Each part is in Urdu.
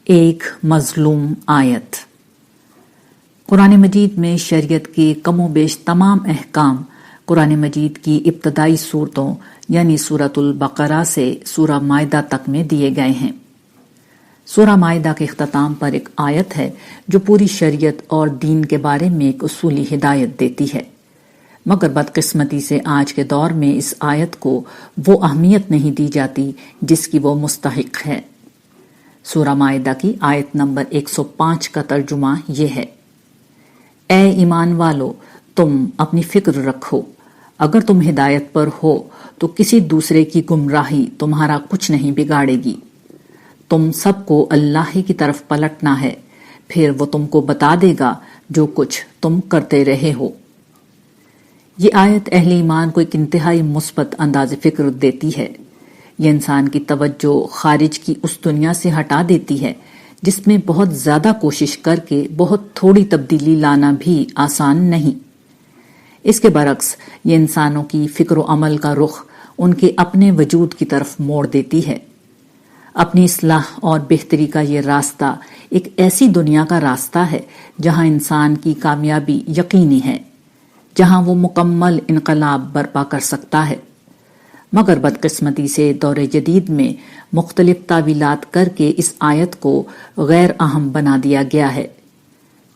ایک مظلوم آیت۔ قرآن مجید میں شریعت کے کم و بیش تمام احکام قرآن مجید کی ابتدائی صورتوں یعنی سورۃ البقرہ سے سورہ مائدہ تک میں دیے گئے ہیں۔ سورہ مائدہ کے اختتام پر ایک آیت ہے جو پوری شریعت اور دین کے بارے میں ایک اصولی ہدایت دیتی ہے، مگر بدقسمتی سے آج کے دور میں اس آیت کو وہ اہمیت نہیں دی جاتی جس کی وہ مستحق ہے۔ سورہ مائدہ کی آیت نمبر 105 کا ترجمہ یہ ہے: اے ایمان والو، تم اپنی فکر رکھو، اگر تم ہدایت پر ہو تو کسی دوسرے کی گمراہی تمہارا کچھ نہیں بگاڑے گی۔ تم سب کو اللہ ہی کی طرف پلٹنا ہے، پھر وہ تم کو بتا دے گا جو کچھ تم کرتے رہے ہو۔ یہ آیت اہل ایمان کو ایک انتہائی مثبت انداز فکر دیتی ہے۔ یہ انسان کی توجہ خارج کی اس دنیا سے ہٹا دیتی ہے جس میں بہت زیادہ کوشش کر کے بہت تھوڑی تبدیلی لانا بھی آسان نہیں۔ اس کے برعکس یہ انسانوں کی فکر و عمل کا رخ ان کے اپنے وجود کی طرف موڑ دیتی ہے۔ اپنی اصلاح اور بہتری کا یہ راستہ ایک ایسی دنیا کا راستہ ہے جہاں انسان کی کامیابی یقینی ہے، جہاں وہ مکمل انقلاب برپا کر سکتا ہے۔ مگر بدقسمتی سے دور جدید میں مختلف تعویلات کر کے اس آیت کو غیر اہم بنا دیا گیا ہے۔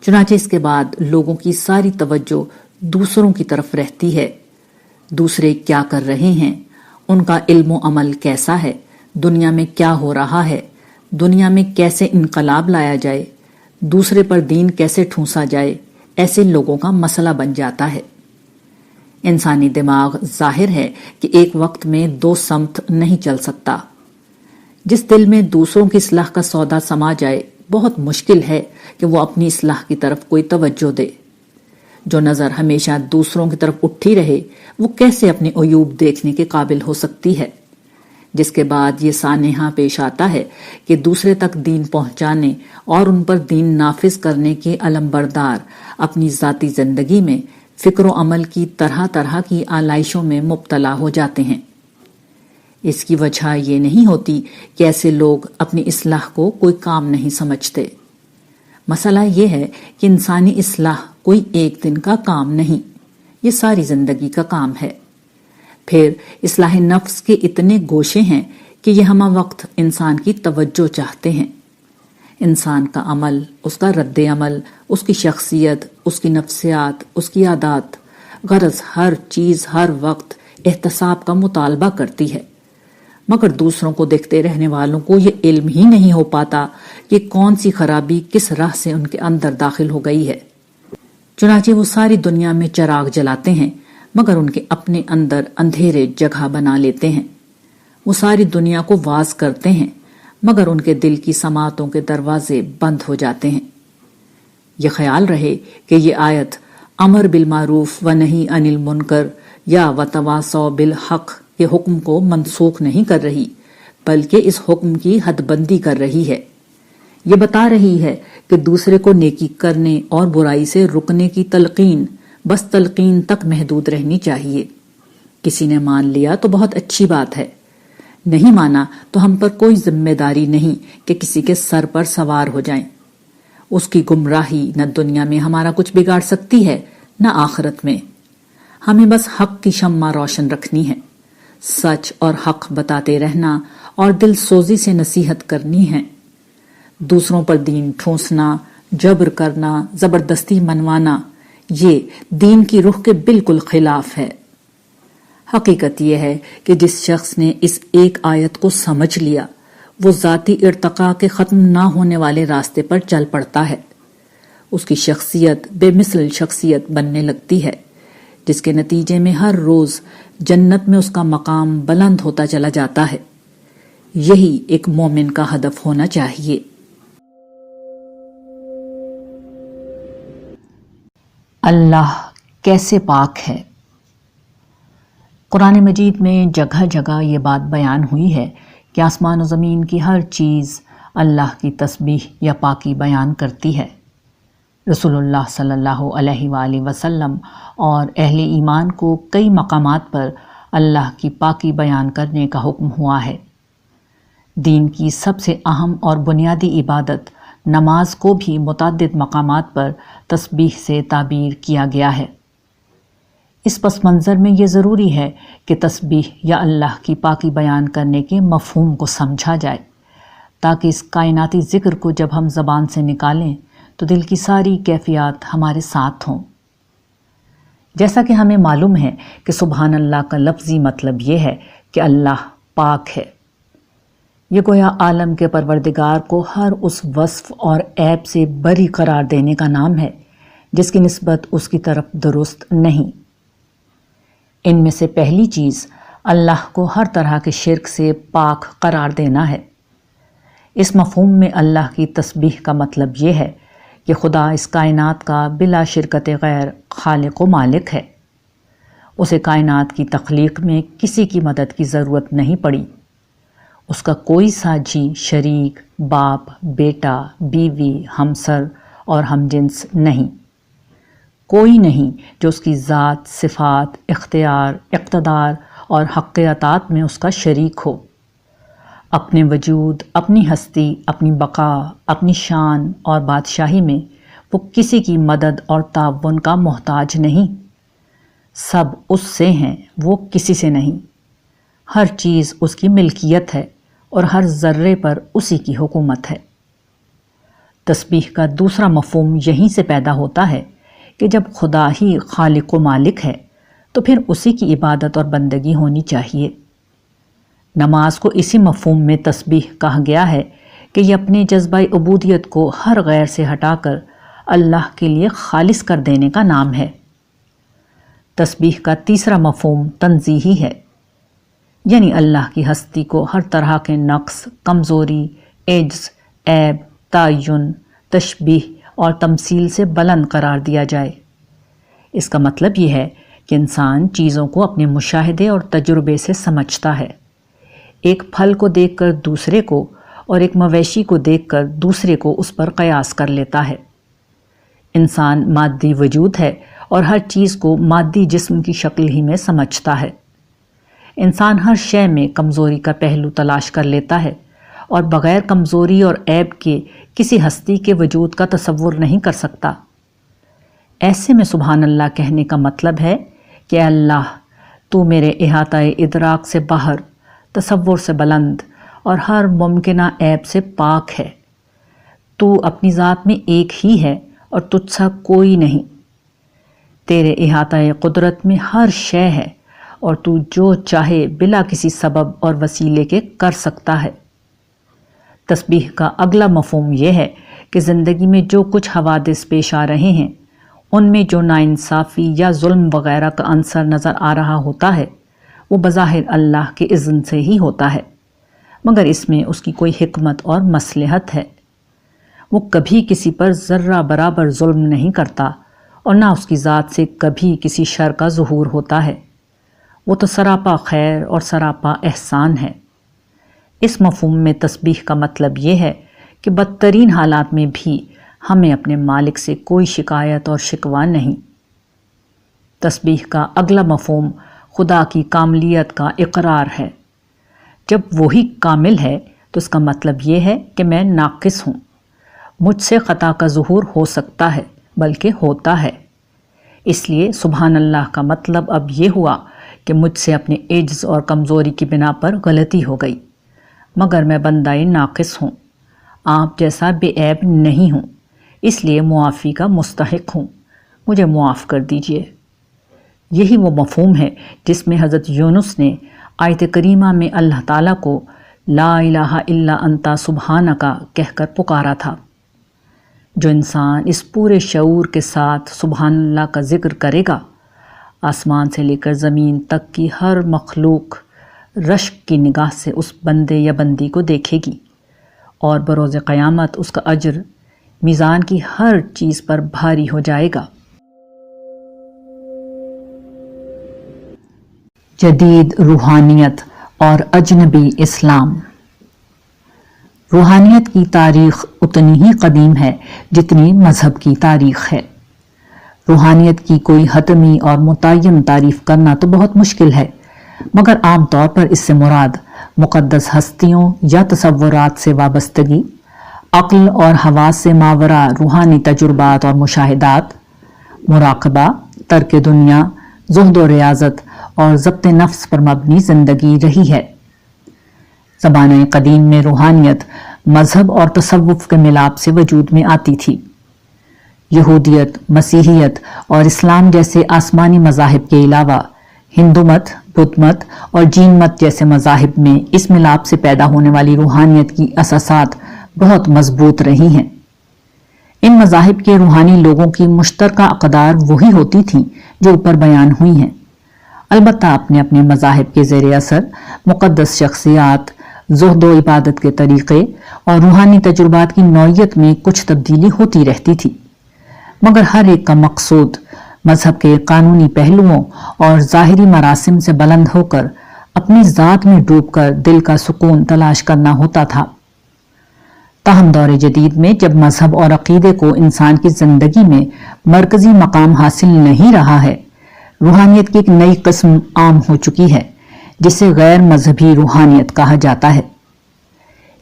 چنانچہ اس کے بعد لوگوں کی ساری توجہ دوسروں کی طرف رہتی ہے۔ دوسرے کیا کر رہے ہیں، ان کا علم و عمل کیسا ہے، دنیا میں کیا ہو رہا ہے، دنیا میں کیسے انقلاب لایا جائے، دوسرے پر دین کیسے ٹھونسا جائے، ایسے لوگوں کا مسئلہ بن جاتا ہے۔ انسانی دماغ ظاہر ہے کہ ایک وقت میں دو سمت نہیں چل سکتا۔ جس دل میں دوسروں کی اصلاح کا سودا سما جائے، بہت مشکل ہے کہ وہ اپنی اصلاح کی طرف کوئی توجہ دے۔ جو نظر ہمیشہ دوسروں کی طرف اٹھی رہے، وہ کیسے اپنے عیوب دیکھنے کے قابل ہو سکتی ہے؟ جس کے بعد یہ سانحہ پیش آتا ہے کہ دوسرے تک دین پہنچانے اور ان پر دین نافذ کرنے کے علمبردار اپنی ذاتی زندگی میں فکر و عمل کی طرح طرح کی آلائشوں میں مبتلا ہو جاتے ہیں۔ اس کی وجہ یہ نہیں ہوتی کہ ایسے لوگ اپنی اصلاح کو کوئی کام نہیں سمجھتے۔ مسئلہ یہ ہے کہ انسانی اصلاح کوئی ایک دن کا کام نہیں، یہ ساری زندگی کا کام ہے۔ پھر اصلاح نفس کے اتنے گوشے ہیں کہ یہ ہمہ وقت انسان کی توجہ چاہتے ہیں۔ انسان کا عمل، اس کا رد عمل، اس کی شخصیت، اس کی نفسیات، اس کی عادات، غرض ہر چیز ہر وقت احتساب کا مطالبہ کرتی ہے، مگر دوسروں کو دیکھتے رہنے والوں کو یہ علم ہی نہیں ہو پاتا کہ کون سی خرابی کس راہ سے ان کے اندر داخل ہو گئی ہے۔ چنانچہ وہ ساری دنیا میں چراغ جلاتے ہیں مگر ان کے اپنے اندر اندھیرے جگہ بنا لیتے ہیں۔ وہ ساری دنیا کو واز کرتے ہیں مگر ان کے دل کی سماعتوں کے دروازے بند ہو جاتے ہیں۔ یہ خیال رہے کہ یہ آیت امر بالمعروف و نہی عن المنکر یا وتواصوا بالحق کے حکم کو منسوخ نہیں کر رہی، بلکہ اس حکم کی حد بندی کر رہی ہے۔ یہ بتا رہی ہے کہ دوسرے کو نیکی کرنے اور برائی سے رکنے کی تلقین بس تلقین تک محدود رہنی چاہیے۔ کسی نے مان لیا تو بہت اچھی بات ہے، نہیں مانا تو ہم پر کوئی ذمہ داری نہیں کہ کسی کے سر پر سوار ہو جائیں۔ اس کی گمراہی نہ دنیا میں ہمارا کچھ بگاڑ سکتی ہے نہ آخرت میں۔ ہمیں بس حق کی شمع روشن رکھنی ہے، سچ اور حق بتاتے رہنا اور دل سوزی سے نصیحت کرنی ہے۔ دوسروں پر دین ٹھونسنا، جبر کرنا، زبردستی منوانا، یہ دین کی روح کے بالکل خلاف ہے۔ حقیقت یہ ہے کہ جس شخص نے اس ایک آیت کو سمجھ لیا، وہ ذاتی ارتقاء کے ختم نہ ہونے والے راستے پر چل پڑتا ہے۔ اس کی شخصیت بے مثل شخصیت بننے لگتی ہے، جس کے نتیجے میں ہر روز جنت میں اس کا مقام بلند ہوتا چلا جاتا ہے۔ یہی ایک مومن کا ہدف ہونا چاہیے۔ اللہ کیسے پاک ہے۔ قرآن مجید میں جگہ جگہ یہ بات بیان ہوئی ہے کہ آسمان و زمین کی ہر چیز اللہ کی تسبیح یا پاکی بیان کرتی ہے۔ رسول اللہ صلی اللہ علیہ وآلہ وسلم اور اہل ایمان کو کئی مقامات پر اللہ کی پاکی بیان کرنے کا حکم ہوا ہے۔ دین کی سب سے اہم اور بنیادی عبادت نماز کو بھی متعدد مقامات پر تسبیح سے تعبیر کیا گیا ہے۔ اس پس منظر میں یہ ضروری ہے کہ تسبیح یا اللہ کی پاکی بیان کرنے کے مفہوم کو سمجھا جائے، تاکہ اس کائناتی ذکر کو جب ہم زبان سے نکالیں تو دل کی ساری کیفیات ہمارے ساتھ ہوں۔ جیسا کہ ہمیں معلوم ہے کہ سبحان اللہ کا لفظی مطلب یہ ہے کہ اللہ پاک ہے۔ یہ گویا عالم کے پروردگار کو ہر اس وصف اور عیب سے بری قرار دینے کا نام ہے جس کی نسبت اس کی طرف درست نہیں۔ ان میں سے پہلی چیز اللہ کو ہر طرح کے شرک سے پاک قرار دینا ہے۔ اس مفہوم میں اللہ کی تسبیح کا مطلب یہ ہے کہ خدا اس کائنات کا بلا شرکت غیر خالق و مالک ہے۔ اسے کائنات کی تخلیق میں کسی کی مدد کی ضرورت نہیں پڑی۔ اس کا کوئی ساجی، شریک، باپ، بیٹا، بیوی، ہمسر اور ہم جنس نہیں۔ کوئی نہیں جو اس کی ذات، صفات، اختیار، اقتدار اور حقیقات میں اس کا شریک ہو۔ اپنے وجود، اپنی ہستی، اپنی بقا، اپنی شان اور بادشاہی میں وہ کسی کی مدد اور تعاون کا محتاج نہیں۔ سب اس سے ہیں، وہ کسی سے نہیں۔ ہر چیز اس کی ملکیت ہے اور ہر ذرے پر اسی کی حکومت ہے۔ تسبیح کا دوسرا مفہوم یہیں سے پیدا ہوتا ہے کہ جب خدا ہی خالق و مالک ہے تو پھر اسی کی عبادت اور بندگی ہونی چاہیے۔ نماز کو اسی مفہوم میں تسبیح کہا گیا ہے کہ یہ اپنے جذبہ عبودیت کو ہر غیر سے ہٹا کر اللہ کے لیے خالص کر دینے کا نام ہے۔ تسبیح کا تیسرا مفہوم تنزیہی ہے، یعنی اللہ کی ہستی کو ہر طرح کے نقص، کمزوری، عجز، عیب، تعین، تشبیہ اور تمثیل سے بلند قرار دیا جائے۔ اس کا مطلب یہ ہے کہ انسان چیزوں کو اپنے مشاہدے اور تجربے سے سمجھتا ہے۔ ایک پھل کو دیکھ کر دوسرے کو اور ایک مویشی کو دیکھ کر دوسرے کو اس پر قیاس کر لیتا ہے۔ انسان مادی وجود ہے اور ہر چیز کو مادی جسم کی شکل ہی میں سمجھتا ہے۔ انسان ہر شے میں کمزوری کا پہلو تلاش کر لیتا ہے اور بغیر کمزوری اور عیب کے کسی ہستی کے وجود کا تصور نہیں کر سکتا۔ ایسے میں سبحان اللہ کہنے کا مطلب ہے کہ اے اللہ، تو میرے احاطہ ادراک سے باہر، تصور سے بلند اور ہر ممکنہ عیب سے پاک ہے۔ تو اپنی ذات میں ایک ہی ہے اور تجھ سا کوئی نہیں۔ تیرے احاطہ قدرت میں ہر شے ہے اور تو جو چاہے بلا کسی سبب اور وسیلے کے کر سکتا ہے۔ تسبیح کا اگلا مفہوم یہ ہے کہ زندگی میں جو کچھ حوادث پیش آ رہے ہیں ان میں جو ناانصافی یا ظلم وغیرہ کا عنصر نظر آ رہا ہوتا ہے وہ بظاہر اللہ کے اذن سے ہی ہوتا ہے، مگر اس میں اس کی کوئی حکمت اور مصلحت ہے۔ وہ کبھی کسی پر ذرہ برابر ظلم نہیں کرتا اور نہ اس کی ذات سے کبھی کسی شر کا ظہور ہوتا ہے۔ وہ تو سراپا خیر اور سراپا احسان ہے۔ اس مفہوم میں تسبیح کا مطلب یہ ہے کہ بدترین حالات میں بھی ہمیں اپنے مالک سے کوئی شکایت اور شکوہ نہیں۔ تسبیح کا اگلا مفہوم خدا کی کاملیت کا اقرار ہے۔ جب وہی کامل ہے تو اس کا مطلب یہ ہے کہ میں ناقص ہوں، مجھ سے خطا کا ظہور ہو سکتا ہے بلکہ ہوتا ہے۔ اس لیے سبحان اللہ کا مطلب اب یہ ہوا کہ مجھ سے اپنے عجز اور کمزوری کی بنا پر غلطی ہو گئی، مگر میں بندہ ناقص ہوں، آپ جیسا بے عیب نہیں ہوں، اس لیے معافی کا مستحق ہوں، مجھے معاف کر دیجئے۔ یہی وہ مفہوم ہے جس میں حضرت یونس نے آیت کریمہ میں اللہ تعالیٰ کو لا الہ الا انت سبحانک کہہ کر پکارا تھا۔ جو انسان اس پورے شعور کے ساتھ سبحان اللہ کا ذکر کرے گا، آسمان سے لے کر زمین تک کی ہر مخلوق رشک کی نگاہ سے اس بندے یا بندی کو دیکھے گی اور بروز قیامت اس کا اجر میزان کی ہر چیز پر بھاری ہو جائے گا۔ جدید روحانیت اور اجنبی اسلام۔ روحانیت کی تاریخ اتنی ہی قدیم ہے جتنی مذہب کی تاریخ ہے۔ روحانیت کی کوئی حتمی اور متعین تعریف کرنا تو بہت مشکل ہے، مگر عام طور پر اس سے مراد مقدس ہستیوں یا تصورات سے وابستگی، عقل اور حواس سے ماورا روحانی تجربات اور مشاہدات، مراقبہ، ترک دنیا، زہد و ریاضت اور ضبط نفس پر مبنی زندگی رہی ہے۔ زمانہ قدیم میں روحانیت مذہب اور تصوف کے ملاپ سے وجود میں آتی تھی۔ یہودیت، مسیحیت اور اسلام جیسے آسمانی مذاہب کے علاوہ ہندو مت، بدھ مت اور جین مت جیسے مذاہب میں اس ملاپ سے پیدا ہونے والی روحانیت کی اساسات بہت مضبوط رہی ہیں۔ ان مذاہب کے روحانی لوگوں کی مشترکہ اقدار وہی ہوتی تھیں جو اوپر بیان ہوئی ہیں، البتہ اپنے اپنے مذاہب کے زیر اثر مقدس شخصیات، زہد و عبادت کے طریقے اور روحانی تجربات کی نوعیت میں کچھ تبدیلی ہوتی رہتی تھی، مگر ہر ایک کا مقصود مذہب کے قانونی پہلوؤں اور ظاہری مراسم سے بلند ہو کر اپنی ذات میں ڈوب کر دل کا سکون تلاش کرنا ہوتا تھا۔ تاہم دور جدید میں جب مذہب اور عقیدے کو انسان کی زندگی میں مرکزی مقام حاصل نہیں رہا ہے، روحانیت کی ایک نئی قسم عام ہو چکی ہے جسے غیر مذہبی روحانیت کہا جاتا ہے۔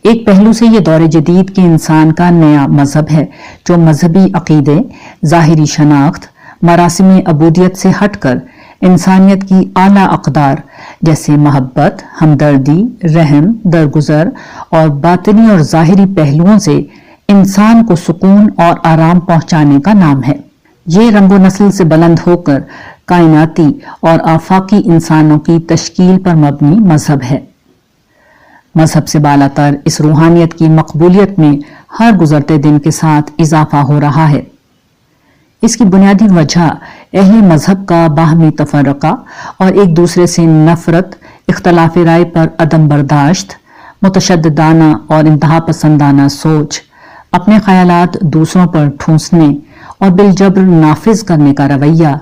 ایک پہلو سے یہ دور جدید کے انسان کا نیا مذہب ہے جو مذہبی عقیدے، ظاہری شناخت، مراسم عبودیت سے ہٹ کر انسانیت کی اعلیٰ اقدار جیسے محبت، ہمدردی، رحم، درگزر اور باطنی اور ظاہری پہلوؤں سے انسان کو سکون اور آرام پہنچانے کا نام ہے۔ یہ رنگ و نسل سے بلند ہو کر کائناتی اور آفاقی انسانوں کی تشکیل پر مبنی مذہب ہے۔ مذہب سے بالاتر اس روحانیت کی مقبولیت میں ہر گزرتے دن کے ساتھ اضافہ ہو رہا ہے۔ اس کی بنیادی وجہ اہل مذہب کا باہمی تفرقہ اور ایک دوسرے سے نفرت، اختلاف رائے پر عدم برداشت، متشددانہ اور انتہا پسندانہ سوچ، اپنے خیالات دوسروں پر ٹھونسنے اور بالجبر نافذ کرنے کا رویہ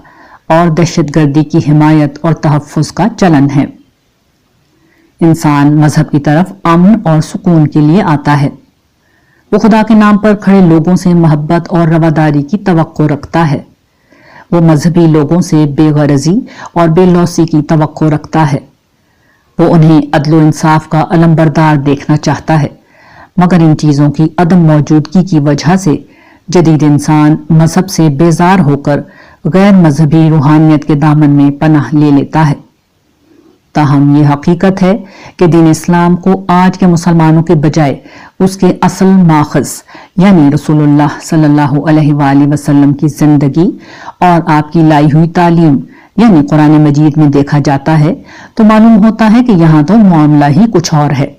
اور دہشت گردی کی حمایت اور تحفظ کا چلن ہے۔ انسان مذہب کی طرف امن اور سکون کے لیے آتا ہے۔ وہ خدا کے نام پر کھڑے لوگوں سے محبت اور رواداری کی توقع رکھتا ہے۔ وہ مذہبی لوگوں سے بے غرضی اور بے لوثی کی توقع رکھتا ہے۔ وہ انہیں عدل و انصاف کا علمبردار دیکھنا چاہتا ہے، مگر ان چیزوں کی عدم موجودگی کی وجہ سے جدید انسان مذہب سے بیزار ہو کر غیر مذہبی روحانیت کے دامن میں پناہ لے لیتا ہے۔ تاہم یہ حقیقت ہے کہ دین اسلام کو آج کے مسلمانوں کے بجائے اس کے اصل ماخذ یعنی رسول اللہ صلی اللہ علیہ وآلہ وسلم کی زندگی اور آپ کی لائی ہوئی تعلیم یعنی قرآن مجید میں دیکھا جاتا ہے تو معلوم ہوتا ہے کہ یہاں تو معاملہ ہی کچھ اور ہے۔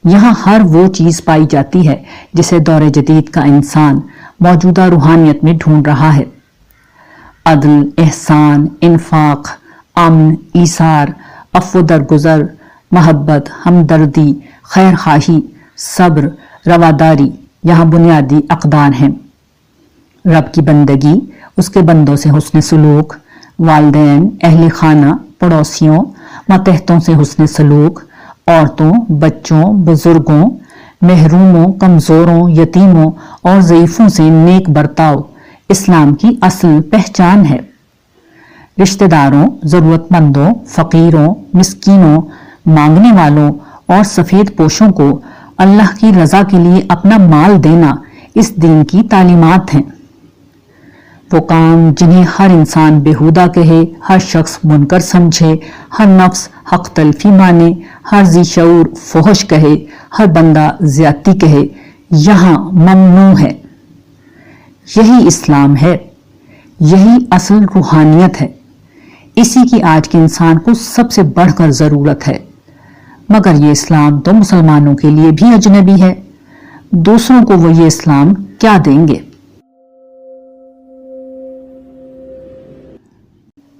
یہاں ہر وہ چیز پائی جاتی ہے جسے دور جدید کا انسان موجودہ روحانیت میں ڈھونڈ رہا ہے۔ عدل، احسان، انفاق، امن، ایثار، عفو درگزر، محبت، ہمدردی، خیر خواہی، صبر، رواداری یہاں بنیادی اقدار ہیں۔ رب کی بندگی، اس کے بندوں سے حسن سلوک، والدین، اہل خانہ، پڑوسیوں، ماتحتوں سے حسن سلوک، عورتوں، بچوں، بزرگوں، محروموں، کمزوروں، یتیموں اور ضعیفوں سے نیک برتاؤ اسلام کی اصل پہچان ہے۔ رشتہ داروں، ضرورت مندوں، فقیروں، مسکینوں، مانگنے والوں اور سفید پوشوں کو اللہ کی رضا کے لیے اپنا مال دینا اس دین کی تعلیمات ہیں۔ وہ کام جنہیں ہر انسان بیہودہ کہے، ہر شخص منکر سمجھے، ہر نفس حق تلفی مانے، ہر ذی شعور فحش کہے، ہر بندہ زیادتی کہے، یہاں ممنوع ہے۔ یہی اسلام ہے، یہی اصل روحانیت ہے۔ اسی کی آج کے انسان کو سب سے بڑھ کر ضرورت ہے، مگر یہ اسلام تو مسلمانوں کے لیے بھی اجنبی ہے۔ دوسروں کو وہ یہ اسلام کیا دیں گے؟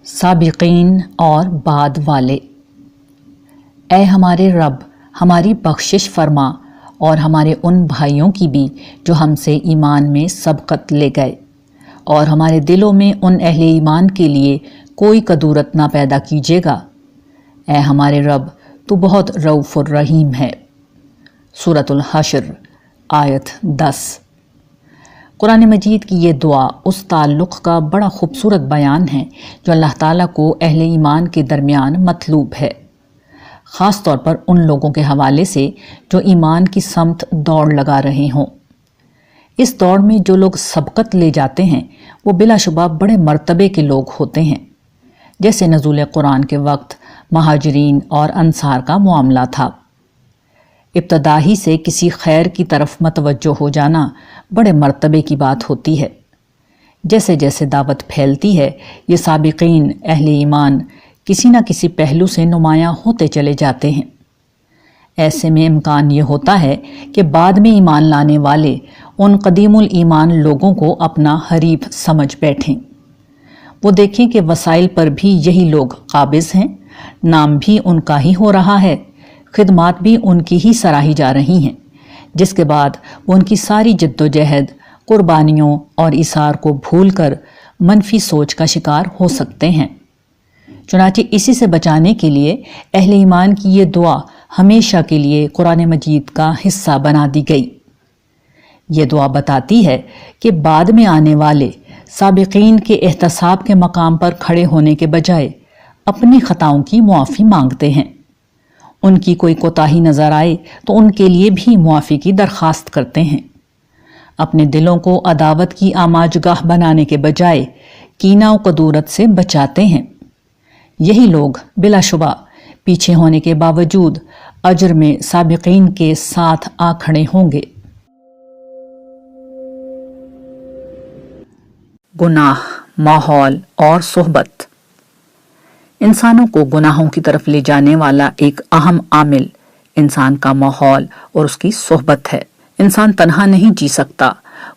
سابقین اور بعد والے۔ اے ہمارے رب، ہماری بخشش فرما اور ہمارے ان بھائیوں کی بھی جو ہم سے ایمان میں سبقت لے گئے، اور ہمارے دلوں میں ان اہل ایمان کے لیے کوئی کدورت نہ پیدا کیجیے گا۔ اے ہمارے رب، تو بہت رؤوف الرحیم ہے۔ سورۃ الحشر آیت 10۔ قرآن مجید کی یہ دعا اس تعلق کا بڑا خوبصورت بیان ہے جو اللہ تعالیٰ کو اہل ایمان کے درمیان مطلوب ہے۔ خاص طور پر ان لوگوں کے حوالے سے جو ایمان کی سمت دوڑ لگا رہے ہوں۔ اس دوڑ میں جو لوگ سبقت لے جاتے ہیں وہ بلا شبہ بڑے مرتبے کے لوگ ہوتے ہیں، جیسے نزول قرآن کے وقت مہاجرین اور انصار کا معاملہ تھا۔ ابتدا ہی سے کسی خیر کی طرف متوجہ ہو جانا بڑے مرتبے کی بات ہوتی ہے۔ جیسے جیسے دعوت پھیلتی ہے، یہ سابقین اہل ایمان کسی نہ کسی پہلو سے نمایاں ہوتے چلے جاتے ہیں۔ ایسے میں امکان یہ ہوتا ہے کہ بعد میں ایمان لانے والے ان قدیم الایمان لوگوں کو اپنا حریف سمجھ بیٹھیں۔ وہ دیکھیں کہ وسائل پر بھی یہی لوگ قابض ہیں، نام بھی ان کا ہی ہو رہا ہے، خدمات بھی ان کی ہی سراہی جا رہی ہیں، جس کے بعد وہ ان کی ساری جد و جہد، قربانیوں اور ایثار کو بھول کر منفی سوچ کا شکار ہو سکتے ہیں۔ چنانچہ اسی سے بچانے کے لیے اہل ایمان کی یہ دعا ہمیشہ کے لیے قرآن مجید کا حصہ بنا دی گئی۔ یہ دعا بتاتی ہے کہ بعد میں آنے والے سابقین کے احتساب کے مقام پر کھڑے ہونے کے بجائے اپنی خطاؤں کی معافی مانگتے ہیں۔ ان کی کوئی کوتاہی نظر آئے تو ان کے لیے بھی معافی کی درخواست کرتے ہیں۔ اپنے دلوں کو عداوت کی آماج گاہ بنانے کے بجائے کینہ و کدورت سے بچاتے ہیں۔ یہی لوگ بلا شبہ پیچھے ہونے کے باوجود اجر میں سابقین کے ساتھ آ کھڑے ہوں گے۔ گناہ، ماحول اور صحبت۔ انسانوں کو گناہوں کی طرف لے جانے والا ایک اہم عامل انسان کا ماحول اور اس کی صحبت ہے۔ انسان تنہا نہیں جی سکتا،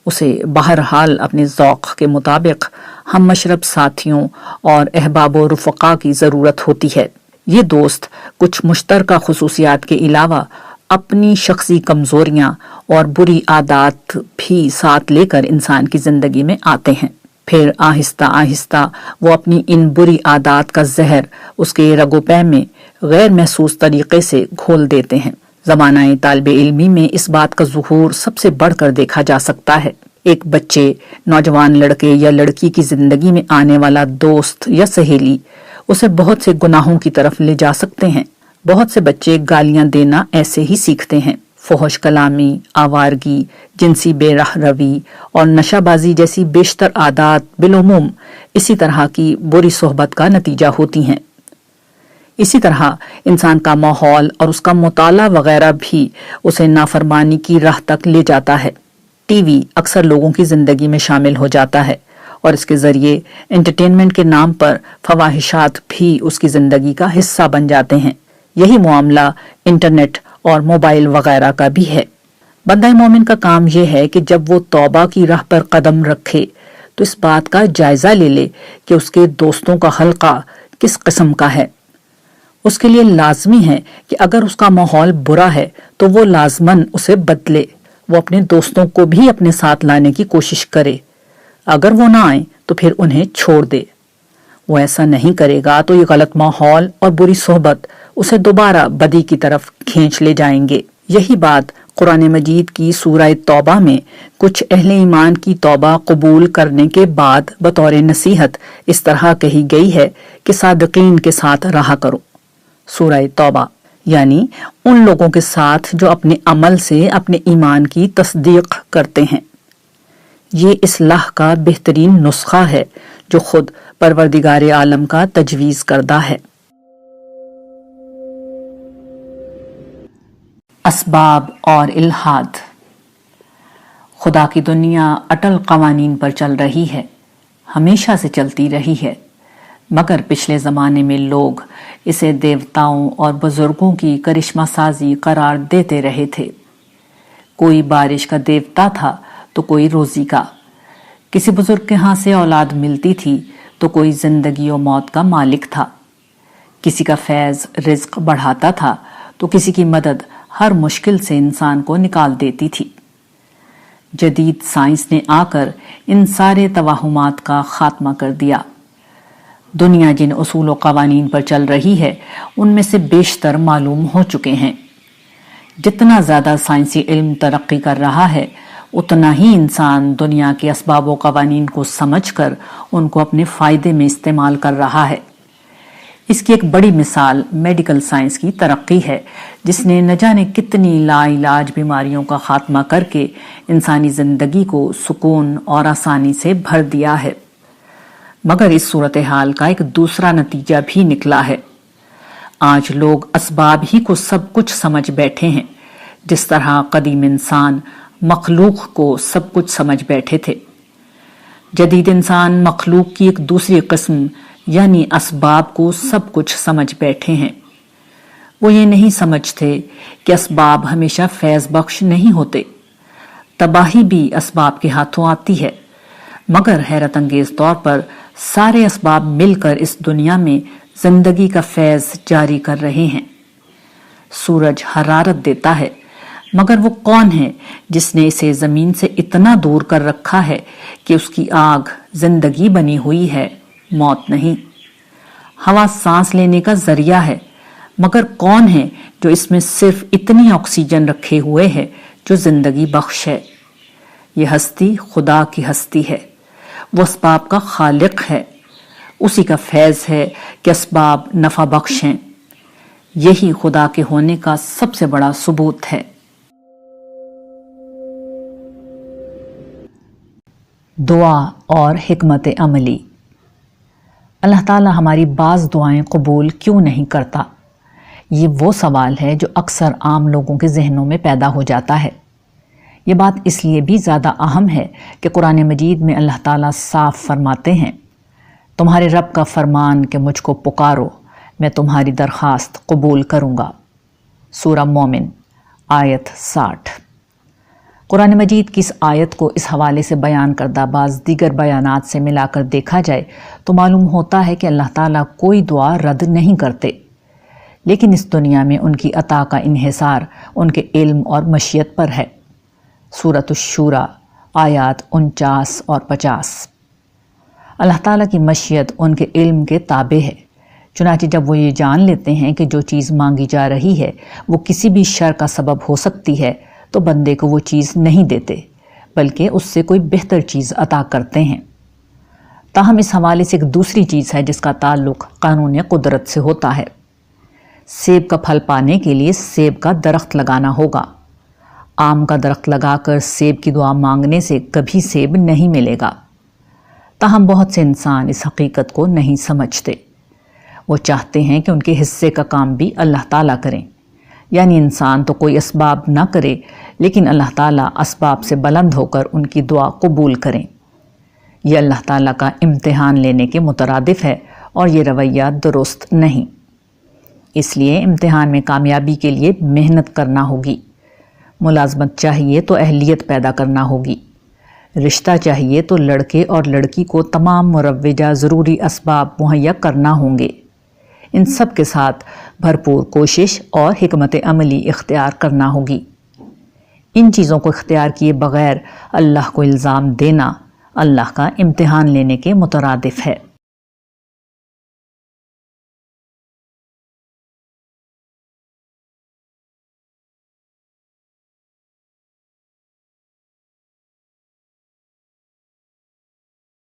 اسے بہرحال اپنے ذوق کے مطابق ہم مشرب ساتھیوں اور احباب و رفقا کی ضرورت ہوتی ہے۔ یہ دوست کچھ مشترکہ خصوصیات کے علاوہ اپنی شخصی کمزوریاں اور بری عادات بھی ساتھ لے کر انسان کی زندگی میں آتے ہیں۔ پھر آہستہ آہستہ وہ اپنی ان بری عادات کا زہر اس کے رگ و پے میں غیر محسوس طریقے سے گھول دیتے ہیں۔ زمانہ طالب علمی میں اس بات کا ظہور سب سے بڑھ کر دیکھا جا سکتا ہے۔ ایک بچے، نوجوان لڑکے یا لڑکی کی زندگی میں آنے والا دوست یا سہیلی اسے بہت سے گناہوں کی طرف لے جا سکتے ہیں۔ بہت سے بچے گالیاں دینا ایسے ہی سیکھتے ہیں۔ فحش کلامی، آوارگی، جنسی بے راہ روی اور نشہ بازی جیسی بیشتر عادات بالعموم اسی طرح کی بری صحبت کا نتیجہ ہوتی ہیں۔ اسی طرح انسان کا ماحول اور اس کا مطالعہ وغیرہ بھی اسے نافرمانی کی راہ تک لے جاتا ہے۔ ٹی وی اکثر لوگوں کی زندگی میں شامل ہو جاتا ہے اور اس کے ذریعے انٹرٹینمنٹ کے نام پر فواہشات بھی اس کی زندگی کا حصہ بن جاتے ہیں۔ یہی معاملہ انٹرنیٹ اور موبائل وغیرہ کا بھی ہے۔ بندہ مومن کا کام یہ ہے کہ جب وہ توبہ کی راہ پر قدم رکھے تو اس بات کا جائزہ لے لے کہ اس کے دوستوں کا حلقہ کس قسم کا ہے۔ اس کے لیے لازمی ہے کہ اگر اس کا ماحول برا ہے تو وہ لازماً اسے بدلے، وہ اپنے دوستوں کو بھی اپنے ساتھ لانے کی کوشش کرے۔ اگر وہ نہ آئیں تو پھر انہیں چھوڑ دے۔ وہ ایسا نہیں کرے گا تو یہ غلط ماحول اور بری صحبت اسے دوبارہ بدی کی طرف کھینچ لے جائیں گے۔ یہی بات قرآن مجید کی سورہ توبہ میں کچھ اہل ایمان کی توبہ قبول کرنے کے بعد بطور نصیحت اس طرح کہی گئی ہے کہ صادقین کے ساتھ رہا کرو۔ سورہ توبہ یعنی ان لوگوں کے ساتھ جو اپنے عمل سے اپنے ایمان کی تصدیق کرتے ہیں۔ یہ اصلاح کا بہترین نسخہ ہے جو خود پروردگار عالم کا تجویز کردہ ہے۔ اسباب اور الحاد۔ خدا کی دنیا اٹل قوانین پر چل رہی ہے، ہمیشہ سے چلتی رہی ہے، مگر پچھلے زمانے میں لوگ اسے دیوتاؤں اور بزرگوں کی کرشمہ سازی قرار دیتے رہے تھے۔ کوئی بارش کا دیوتا تھا تو کوئی روزی کا، کسی بزرگ کے ہاں سے اولاد ملتی تھی تو کوئی زندگی و موت کا مالک تھا، کسی کا فیض رزق بڑھاتا تھا تو کسی کی مدد ہر مشکل سے انسان کو نکال دیتی تھی۔ جدید سائنس نے آ کر ان سارے توہمات کا خاتمہ کر دیا۔ دنیا جن اصول و قوانین پر چل رہی ہے ان میں سے بیشتر معلوم ہو چکے ہیں۔ جتنا زیادہ سائنسی علم ترقی کر رہا ہے اتنا ہی انسان دنیا کے اسباب و قوانین کو سمجھ کر ان کو اپنے فائدے میں استعمال کر رہا ہے۔ اس کی ایک بڑی مثال میڈیکل سائنس کی ترقی ہے، جس نے نہ جانے کتنی لا علاج بیماریوں کا خاتمہ کر کے انسانی زندگی کو سکون اور آسانی سے بھر دیا ہے۔ مگر اس صورتحال کا ایک دوسرا نتیجہ بھی نکلا ہے۔ آج لوگ اسباب ہی کو سب کچھ سمجھ بیٹھے ہیں، جس طرح قدیم انسان مخلوق کو سب کچھ سمجھ بیٹھے تھے۔ جدید انسان مخلوق کی ایک دوسری قسم یعنی اسباب کو سب کچھ سمجھ بیٹھے ہیں۔ وہ یہ نہیں سمجھتے کہ اسباب ہمیشہ فیض بخش نہیں ہوتے، تباہی بھی اسباب کے ہاتھوں آتی ہے، مگر حیرت انگیز طور پر سارے اسباب مل کر اس دنیا میں زندگی کا فیض جاری کر رہے ہیں۔ سورج حرارت دیتا ہے، مگر وہ کون ہے جس نے اسے زمین سے اتنا دور کر رکھا ہے کہ اس کی آگ زندگی بنی ہوئی ہے، موت نہیں۔ ہوا سانس لینے کا ذریعہ ہے، مگر کون ہے جو اس میں صرف اتنی آکسیجن رکھے ہوئے ہے جو زندگی بخش ہے؟ یہ ہستی خدا کی ہستی ہے، وہ اسباب کا خالق ہے، اسی کا فیض ہے کہ اسباب نفع بخش ہیں۔ یہی خدا کے ہونے کا سب سے بڑا ثبوت ہے۔ دعا اور حکمت عملی۔ اللہ تعالی ہماری بعض دعائیں قبول کیوں نہیں کرتا؟ یہ وہ سوال ہے جو اکثر عام لوگوں کے ذہنوں میں پیدا ہو جاتا ہے۔ یہ بات اس لیے بھی زیادہ اہم ہے کہ قرآن مجید میں اللہ تعالیٰ صاف فرماتے ہیں، تمہارے رب کا فرمان کہ مجھ کو پکارو، میں تمہاری درخواست قبول کروں گا۔ سورہ مومن آیت 60۔ قرآن مجید کی اس آیت کو اس حوالے سے بیان کردہ بعض دیگر بیانات سے ملا کر دیکھا جائے تو معلوم ہوتا ہے کہ اللہ تعالیٰ کوئی دعا رد نہیں کرتے، لیکن اس دنیا میں ان کی عطا کا انحصار ان کے علم اور مشیت پر ہے۔ سورۃ الشورى آیات 49 اور 50۔ اللہ تعالیٰ کی مشیت ان کے علم کے تابع ہے، چنانچہ جب وہ یہ جان لیتے ہیں کہ جو چیز مانگی جا رہی ہے وہ کسی بھی شر کا سبب ہو سکتی ہے تو بندے کو وہ چیز نہیں دیتے، بلکہ اس سے کوئی بہتر چیز عطا کرتے ہیں۔ تاہم اس حوالے سے ایک دوسری چیز ہے جس کا تعلق قانون قدرت سے ہوتا ہے۔ سیب کا پھل پانے کے لیے سیب کا درخت لگانا ہوگا۔ آم کا درخت لگا کر سیب کی دعا مانگنے سے کبھی سیب نہیں ملے گا۔ تاہم بہت سے انسان اس حقیقت کو نہیں سمجھتے۔ وہ چاہتے ہیں کہ ان کے حصے کا کام بھی اللہ تعالیٰ کریں، یعنی انسان تو کوئی اسباب نہ کرے لیکن اللہ تعالیٰ اسباب سے بلند ہو کر ان کی دعا قبول کریں۔ یہ اللہ تعالیٰ کا امتحان لینے کے مترادف ہے اور یہ رویہ درست نہیں۔ اس لیے امتحان میں کامیابی کے لیے محنت کرنا ہوگی، ملازمت چاہیے تو اہلیت پیدا کرنا ہوگی، رشتہ چاہیے تو لڑکے اور لڑکی کو تمام مروجہ ضروری اسباب مہیا کرنا ہوں گے۔ ان سب کے ساتھ بھرپور کوشش اور حکمت عملی اختیار کرنا ہوگی۔ ان چیزوں کو اختیار کیے بغیر اللہ کو الزام دینا اللہ کا امتحان لینے کے مترادف ہے۔